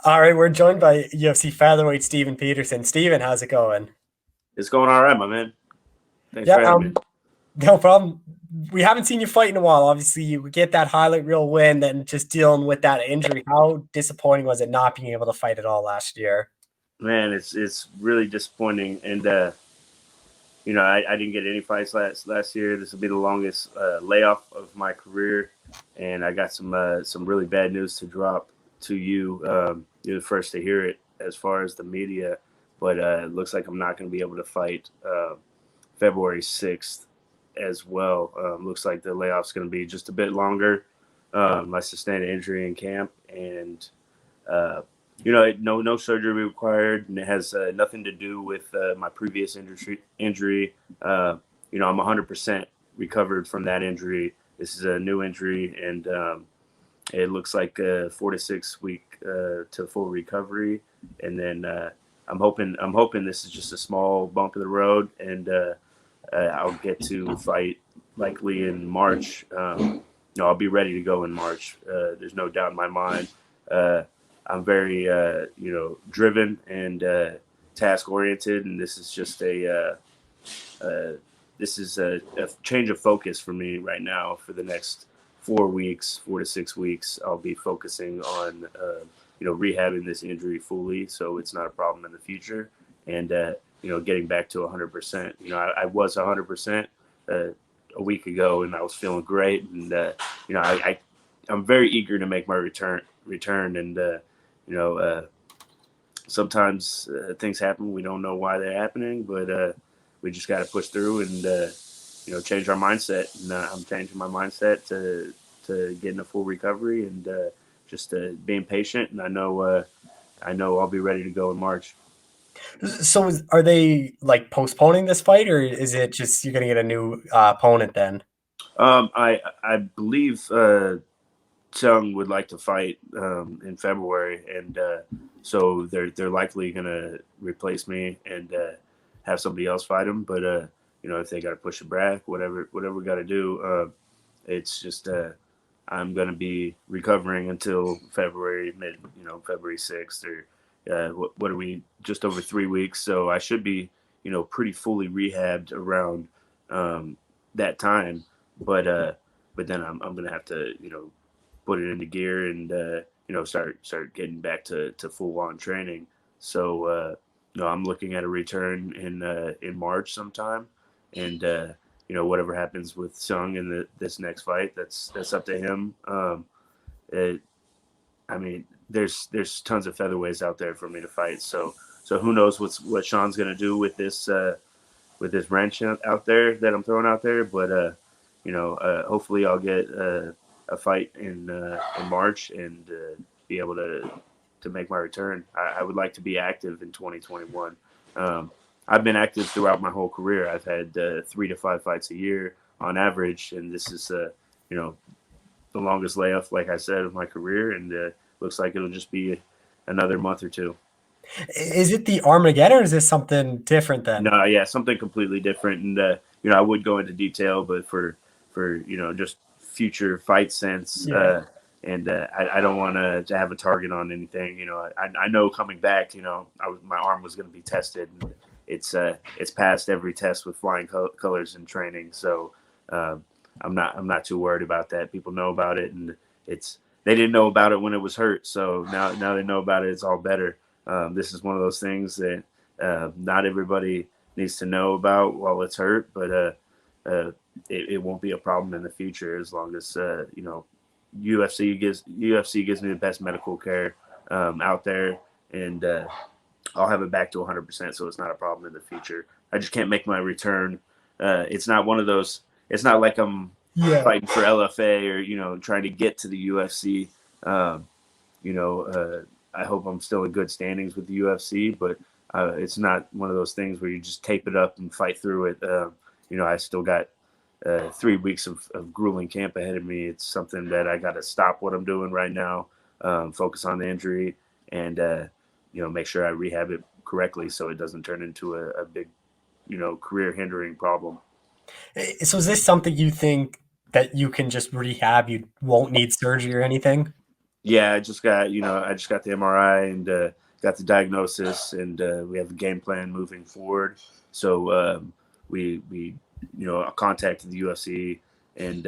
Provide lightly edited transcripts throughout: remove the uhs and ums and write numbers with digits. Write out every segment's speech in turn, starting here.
All right, we're joined by UFC featherweight Steven Peterson. Steven, how's it going? It's going all right, my man. Thanks Yeah, for having me. no problem. We haven't seen you fight in a while. Obviously, you get that highlight reel win, then just dealing with that injury. How disappointing was it not being able to fight at all last year? Man, it's really disappointing, and I didn't get any fights last year. This will be the longest layoff of my career, and I got some really bad news to drop to you. You're the first to hear it as far as the media, but it looks like I'm not going to be able to fight February 6th as well. Looks like the layoff's going to be just a bit longer. I sustained an injury in camp, and uh, no surgery required, and it has nothing to do with my previous injury. I'm 100% recovered from that injury. This is a new injury, and it looks like a 4 to 6 week to full recovery. And then I'm hoping this is just a small bump in the road, and I'll get to fight likely in March. I'll be ready to go in March. There's no doubt in my mind. Uh, I'm very, driven and task oriented, and this is just a change of focus for me right now. For the next 4 weeks, 4 to 6 weeks, I'll be focusing on, rehabbing this injury fully, so it's not a problem in the future, and getting back to 100%. I was 100% a week ago, and I was feeling great, and I'm very eager to make my return, and sometimes things happen. We don't know why they're happening, but we just got to push through and change our mindset. And I'm changing my mindset to getting a full recovery and just being patient. And I know I'll be ready to go in March. So, are they like postponing this fight, or is it just you're going to get a new opponent then? I believe Seung would like to fight in February, and so they're likely gonna replace me and have somebody else fight him. But if they got to push it back, whatever we got to do, it's just I'm gonna be recovering until February February 6th, or what are we, just over 3 weeks? So I should be pretty fully rehabbed around that time, but then I'm gonna have to put it into gear and start getting back to full on training. So I'm looking at a return in March sometime, and whatever happens with Sung in this next fight, that's up to him. It, I mean, there's tons of featherweights out there for me to fight. So who knows what Sean's gonna do with this wrench out there that I'm throwing out there, but hopefully I'll get a fight in March and be able to make my return. I would like to be active in 2021. I've been active throughout my whole career. I've had 3 to 5 fights a year on average, and this is the longest layoff, like I said, of my career, and looks like it'll just be another month or two. Is it the Armageddon, or is this something different then? No, yeah, something completely different, and I would go into detail, but for just future fight sense, Yeah. and I don't want to have a target on anything. I know coming back, my arm was going to be tested, and it's passed every test with flying colors in training. So I'm not too worried about that. People know about it, and they didn't know about it when it was hurt, so now they know about it. It's all better. This is one of those things that not everybody needs to know about while it's hurt, but it won't be a problem in the future as long as UFC gives me the best medical care out there, and I'll have it back to 100%, so it's not a problem in the future. I just can't make my return. It's not one of those. It's not like I'm Yeah. fighting for LFA or trying to get to the UFC. Um, I hope I'm still in good standings with the UFC, but it's not one of those things where you just tape it up and fight through it. I still got 3 weeks of grueling camp ahead of me. It's something that I got to stop what I'm doing right now, focus on the injury, and make sure I rehab it correctly so it doesn't turn into a big, career hindering problem. So is this something you think that you can just rehab? You won't need surgery or anything? Yeah, I just got the MRI and got the diagnosis, and we have a game plan moving forward. So we contacted the UFC and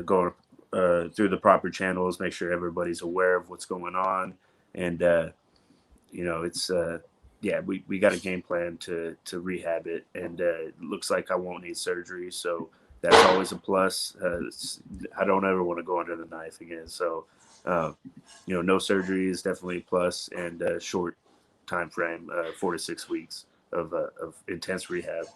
going through the proper channels, make sure everybody's aware of what's going on, and it's yeah, we got a game plan to rehab it, and it looks like I won't need surgery, so that's always a plus. I don't ever want to go under the knife again, so uh, no surgery is definitely a plus, and short time frame, 4 to 6 weeks of intense rehab.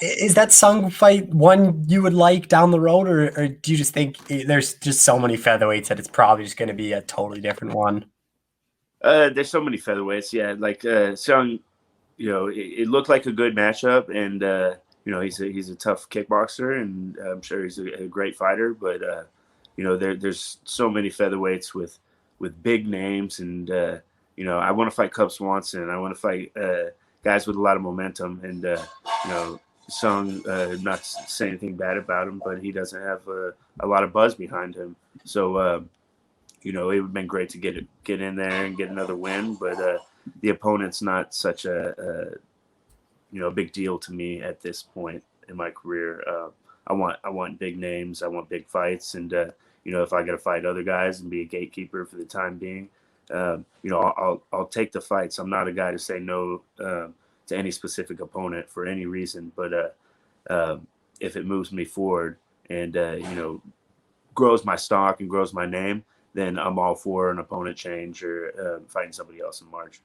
Is that Sung fight one you would like down the road, or do you just think there's just so many featherweights that it's probably just going to be a totally different one? There's so many featherweights, yeah. Like Seung, it looked like a good matchup, and he's a tough kickboxer, and I'm sure he's a great fighter. But there's so many featherweights with big names, and I want to fight Cub Swanson. I want to fight guys with a lot of momentum, and Sung, not to say anything bad about him, but he doesn't have a lot of buzz behind him. So it would have been great to get in there and get another win, but the opponent's not such a big deal to me at this point in my career. I want big names, I want big fights, and if I got to fight other guys and be a gatekeeper for the time being, I'll take the fights. I'm not a guy to say no to any specific opponent for any reason, but if it moves me forward and grows my stock and grows my name, then I'm all for an opponent change or fighting somebody else in March.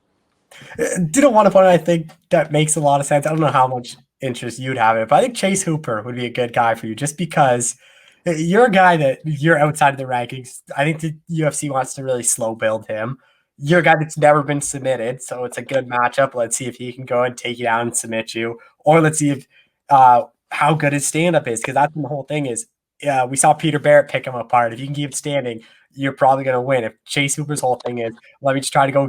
Didn't want to put it, I think that makes a lot of sense. I don't know how much interest you'd have in it, but I think Chase Hooper would be a good guy for you just because you're a guy that you're outside of the rankings. I think the UFC wants to really slow build him. You're a guy that's never been submitted, so it's a good matchup. Let's see if he can go and take you down and submit you, or let's see if how good his stand-up is, because that's the whole thing is we saw Peter Barrett pick him apart. If you can keep standing, you're probably going to win. If Chase Hooper's whole thing is, let me just try to go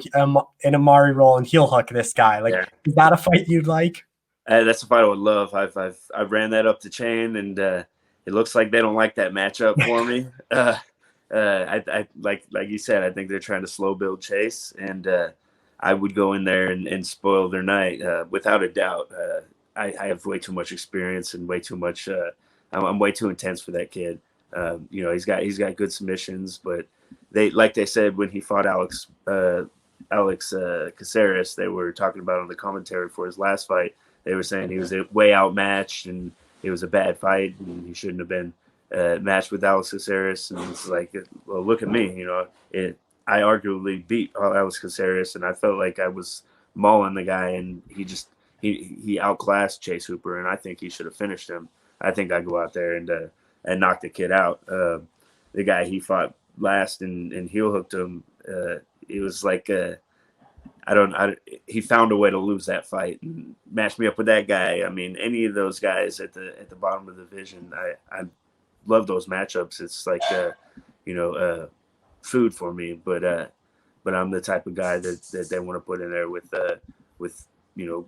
in a Mari roll and heel hook this guy. Like, Yeah. is that a fight you'd like? That's a fight I would love. I've ran that up the chain, and it looks like they don't like that matchup for me. I like you said, I think they're trying to slow build Chase, and I would go in there and spoil their night without a doubt. I have way too much experience and way too much. I'm way too intense for that kid. He's got good submissions, but they said when he fought Alex Caceres, they were talking about on the commentary for his last fight. They were saying he was way outmatched and it was a bad fight and he shouldn't have been matched with Alex Caceres. And it's like, well, look at me, I arguably beat Alex Caceres, and I felt like I was mauling the guy, and he outclassed Chase Hooper, and I think he should have finished him. I think I go out there and knock the kid out. The guy he fought last and heel hooked him. It was like he found a way to lose that fight and match me up with that guy. I mean, any of those guys at the bottom of the division, I love those matchups. It's like food for me. But I'm the type of guy that they want to put in there with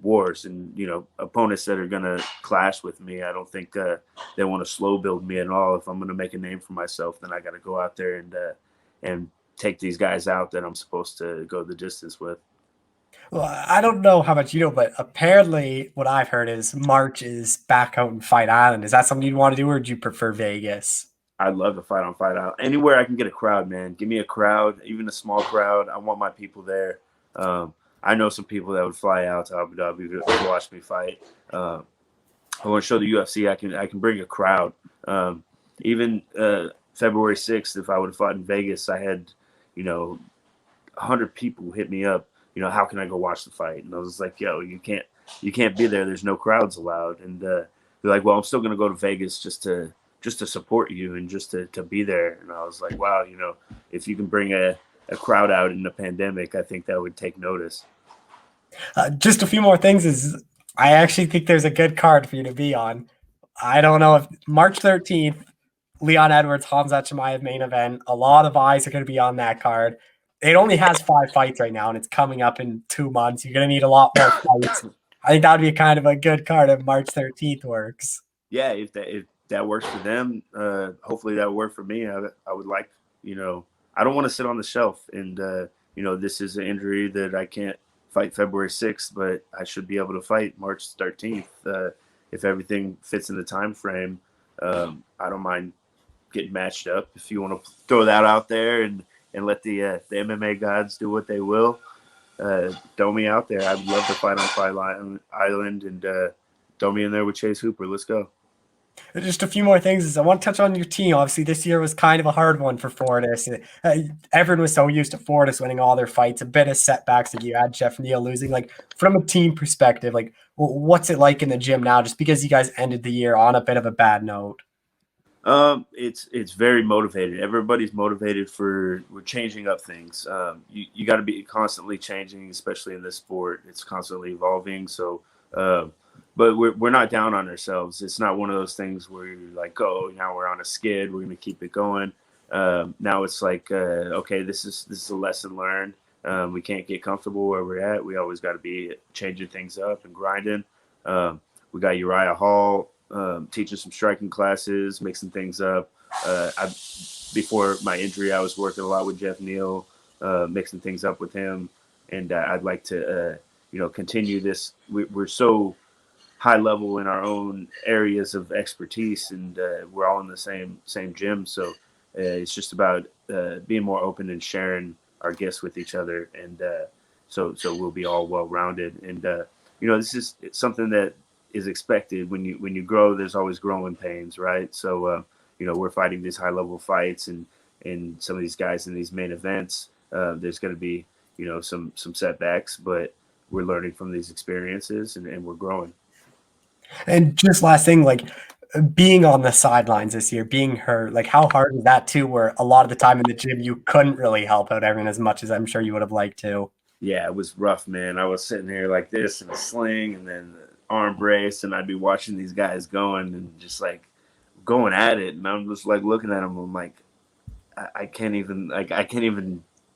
wars and opponents that are gonna clash with me. I don't think they want to slow build me at all. If I'm gonna make a name for myself, then I got to go out there and take these guys out that I'm supposed to go the distance with. Well, I don't know how much you know, but apparently what I've heard is March is back out in Fight Island. Is that something you'd want to do, or do you prefer Vegas? I'd love to fight on Fight Out. Anywhere I can get a crowd, man. Give me a crowd, even a small crowd. I want my people there. I know some people that would fly out to Abu Dhabi to watch me fight. I want to show the UFC I can bring a crowd. Even February 6th, if I would have fought in Vegas, I had 100 people hit me up. How can I go watch the fight? And I was like, yo, you can't be there. There's no crowds allowed. And they're like, well, I'm still gonna go to Vegas just to support you and just to be there. And I was like, wow, if you can bring a crowd out in the pandemic, I think that would take notice. Just a few more things is I actually think there's a good card for you to be on. I don't know if March 13th, Leon Edwards, Hamza Chimaev main event. A lot of eyes are going to be on that card. It only has 5 fights right now, and it's coming up in 2 months. You're going to need a lot more fights. I think that would be kind of a good card if March 13th works. Yeah, if that works for them, hopefully that will work for me. I would like, I don't want to sit on the shelf. And this is an injury that I can't fight February 6th, but I should be able to fight March 13th if everything fits in the time frame. I don't mind getting matched up. If you want to throw that out there and let the MMA gods do what they will, throw me out there. I'd love to fight on Fight Island and throw me in there with Chase Hooper. Let's go. Just a few more things. Is I want to touch on your team. Obviously, this year was kind of a hard one for Fortis. Everyone was so used to Fortis winning all their fights. A bit of setbacks that you had Jeff Neal losing. Like from a team perspective, like what's it like in the gym now? Just because you guys ended the year on a bit of a bad note. It's very motivated. Everybody's motivated we're changing up things. You got to be constantly changing, especially in this sport. It's constantly evolving. So, but we're not down on ourselves. It's not one of those things where you're like, oh, now we're on a skid. We're gonna keep it going. Now it's like, okay, this is a lesson learned. We can't get comfortable where we're at. We always got to be changing things up and grinding. We got Uriah Hall. Teaching some striking classes, mixing things up. Before my injury, I was working a lot with Jeff Neal, mixing things up with him, and I'd like to, continue this. We're so high level in our own areas of expertise, and we're all in the same gym. So it's just about being more open and sharing our gifts with each other, and so we'll be all well rounded. And this is something that is expected when you grow. There's always growing pains, right? So we're fighting these high level fights, and some of these guys in these main events, there's going to be some setbacks, but we're learning from these experiences, and we're growing. And just last thing, like being on the sidelines this year, being hurt, like how hard is that too? Where a lot of the time in the gym you couldn't really help out everyone as much as I'm sure you would have liked to. Yeah, it was rough, man. I was sitting here like this in a sling, and then arm brace, and I'd be watching these guys going and just like going at it, and I'm just like looking at them. I'm like, I can't even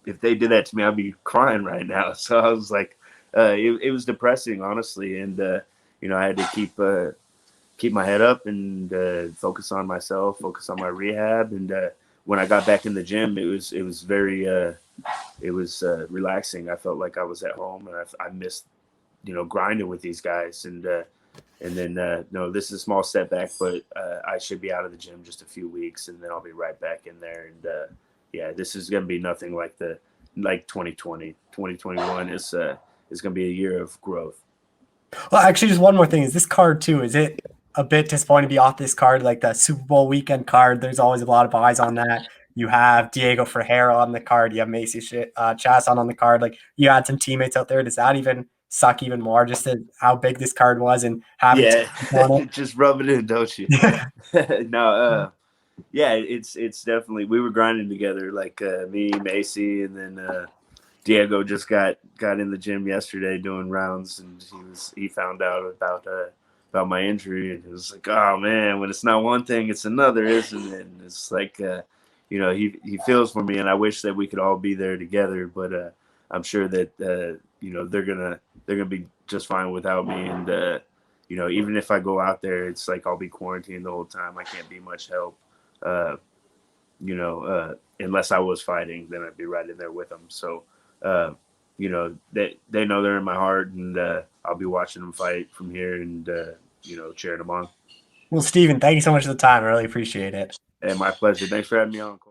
if they did that to me, I'd be crying right now. So I was like, it was depressing, honestly, and I had to keep my head up and focus on myself, focus on my rehab, and when I got back in the gym, it was very relaxing. I felt like I was at home, and I missed grinding with these guys, and then no, this is a small setback, but I should be out of the gym just a few weeks, and then I'll be right back in there. And this is going to be nothing like 2020. 2021 is going to be a year of growth. Well, actually, just one more thing. Is this card too? Is it a bit disappointing to be off this card, like the Super Bowl weekend card? There's always a lot of eyes on that. You have Diego Ferreira on the card. You have Macy Chasson on the card. Like you had some teammates out there. Does that even suck even more? Just how big this card was and having just rub it in, don't you? No, it's definitely, we were grinding together, like me, Macy, and then Diego just got in the gym yesterday doing rounds, and he found out about my injury, and it was like, oh man, when it's not one thing, it's another, isn't it? And it's like he feels for me, and I wish that we could all be there together, but I'm sure that they're gonna be just fine without me, and even if I go out there, it's like I'll be quarantined the whole time. I can't be much help. Unless I was fighting, then I'd be right in there with them. So, they know they're in my heart, and I'll be watching them fight from here, and cheering them on. Well, Steven, thank you so much for the time. I really appreciate it. And my pleasure. Thanks for having me on, Cole.